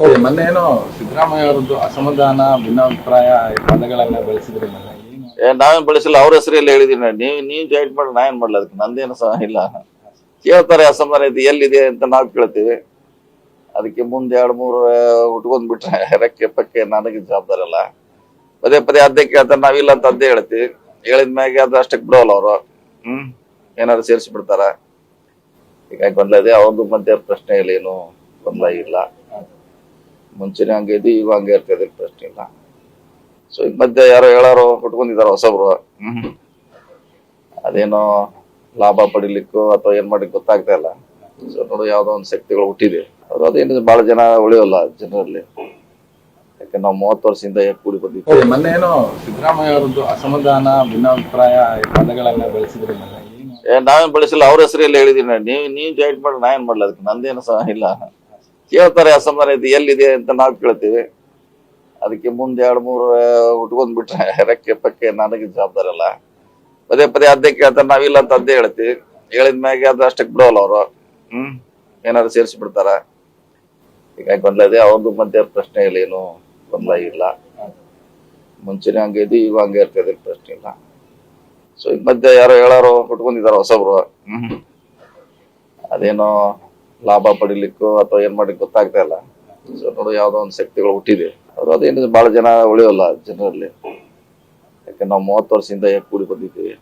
ಮೊನ್ನೆ ಏನೋ ಸಿದ್ದರಾಮಯ್ಯ ಅವರದ್ದು ಅಸಮಾಧಾನ ಭಿನ್ನಾಭಿಪ್ರಾಯ ಪದಗಳನ್ನ ಬಳಸಿದ್ರೆ ಮೊನ್ನೆ ನಾವೇನ್ ಬಳಸಿಲ್ಲ, ಅವ್ರ ಹೆಸರಲ್ಲಿ ಹೇಳಿದೀನಿ. ನೀವ್ ಜಾಯಿಂಟ್ ಮಾಡಿ ನಾ ಏನ್ ಮಾಡ್ಲ, ಅದಕ್ಕೆ ನಂದೇನು ಸಹ ಇಲ್ಲ. ಕೇಳ್ತಾರೆ ಅಸಮಾಧಾನ ಐತಿ ಎಲ್ಲಿದೆ ಅಂತ ನಾವ್ ಕೇಳ್ತೀವಿ. ಅದಕ್ಕೆ ಮುಂದೆ 2-3 ಉಟ್ಕೊಂಡ್ ಬಿಟ್ರೆ ರೆಕ್ಕೆ ಪಕ್ಕೆ ನನಗೆ ಜವಾಬ್ದಾರಿ ಅಲ್ಲ. ಪದೇ ಪದೇ ಅದೇ ಕೇಳ್ತಾರೆ, ನಾವಿಲ್ಲ ಅಂತ ಅದೇ ಹೇಳ್ತೀವಿ. ಹೇಳಿದ್ಮ್ಯಾಗೆ ಅದು ಅಷ್ಟಕ್ಕೆ ಬಿಡೋಲ್ಲ ಅವರು. ಏನಾದ್ರು ಸೇರಿಸಿ ಬಿಡ್ತಾರ. ಹೀಗಾಗಿ ಗೊಂದಲ ಇದೆ. ಅವ್ರದ್ದು ಮಧ್ಯೆ ಪ್ರಶ್ನೆ ಇಲ್ಲ, ಏನು ಗೊಂದಲ ಇಲ್ಲ. ಮುಂಚೆನೆ ಹಂಗೆ ಇದ್ದು ಈಗ ಹಂಗೆ ಇರ್ತದೆ, ಪ್ರಶ್ನೆ ಇಲ್ಲ. ಸೊ ಈಗ ಮಧ್ಯೆ ಯಾರೋ ಹೇಳಾರೋ ಉಟ್ಕೊಂಡಿದಾರ ಹೊಸಬ್ರು. ಅದೇನೋ ಲಾಭ ಪಡಿಲಿಕ್ಕೂ ಅಥವಾ ಏನ್ ಮಾಡ್ಲಿಕ್ಕೆ ಗೊತ್ತಾಗ್ತಾ ಇಲ್ಲ. ಸೊ ನೋಡು, ಯಾವ್ದೋ ಒಂದು ಶಕ್ತಿಗಳು ಹುಟ್ಟಿದೆ. ಅವ್ರು ಅದೇನಿದೆ, ಬಹಳ ಜನ ಉಳಿಯೋಲ್ಲ ಜನರಲ್ಲಿ. ಯಾಕೆ ನಾವು 30 ವರ್ಷದಿಂದ ಕೂಡಿ ಬಂದಿದ್ದೀವಿ. ಮೊನ್ನೆ ಏನೋ ಸಿದ್ದರಾಮಯ್ಯ ಅವರದ್ದು ಅಸಮಾಧಾನ ಭಿನ್ನಾಭಿಪ್ರಾಯ ಪದಗಳನ್ನ ಬಳಸಿದ್ರೆ ಮೊನ್ನೆ ನಾವೇನ್ ಬಳಸಿಲ್ಲ, ಅವ್ರ ಹೆಸರಲ್ಲಿ ಹೇಳಿದೀನಿ. ನೀವ್ ಜಾಯಿಂಟ್ ಮಾಡಿ ನಾ ಏನ್ ಮಾಡ್ಲ, ಅದಕ್ಕೆ ನಂದೇನು ಸಹ ಇಲ್ಲ. ಕೇಳ್ತಾರೆ ಅಸಮಾಧಾನ ಐತಿ ಎಲ್ಲಿದೆ ಅಂತ ನಾವ್ ಕೇಳ್ತೀವಿ. ಅದಕ್ಕೆ ಮುಂದೆ 2-3 ಉಟ್ಕೊಂಡ್ ಬಿಟ್ರೆ ರೆಕ್ಕೆ ಪಕ್ಕೆ ನನಗೆ ಜವಾಬ್ದಾರಿ ಅಲ್ಲ. ಪದೇ ಪದೇ ಅದೇ ಕೇಳ್ತಾರೆ, ನಾವಿಲ್ಲ ಅಂತ ಅದೇ ಹೇಳ್ತೀವಿ. ಹೇಳಿದ್ಮ್ಯಾಗೆ ಅದು ಅಷ್ಟಕ್ಕೆ ಬಿಡೋಲ್ಲ ಅವರು. ಏನಾದ್ರು ಸೇರಿಸಿ ಬಿಡ್ತಾರ. ಹೀಗಾಗಿ ಗೊಂದಲ ಇದೆ. ಅವ್ರದ್ದು ಮಧ್ಯೆ ಪ್ರಶ್ನೆ ಇಲ್ಲ, ಏನು ಗೊಂದಲ ಇಲ್ಲ. ಮುಂಚೆನೆ ಹಂಗೆ ಇದ್ದು ಈಗ ಹಂಗೆ ಇರ್ತದೆ, ಪ್ರಶ್ನೆ ಇಲ್ಲ. ಸೊ ಈಗ ಮಧ್ಯೆ ಯಾರೋ ಹೇಳಾರೋ ಉಟ್ಕೊಂಡಿದಾರ ಹೊಸಬ್ರು. ಅದೇನೋ ಲಾಭ ಪಡಿಲಿಕ್ಕೂ ಅಥವಾ ಏನ್ ಮಾಡ್ಲಿಕ್ಕೆ ಗೊತ್ತಾಗ್ತಾ ಇಲ್ಲ. ಸೊ ನೋಡು, ಯಾವ್ದೋ ಒಂದು ಶಕ್ತಿಗಳು ಹುಟ್ಟಿದೆ. ಅವ್ರು ಅದೇನಿದೆ, ಬಹಳ ಜನ ಉಳಿಯೋಲ್ಲ ಜನರಲ್ಲಿ. ಯಾಕೆ ನಾವು 30 ವರ್ಷದಿಂದ ಕೂಡಿ ಬಂದಿದ್ದೀವಿ.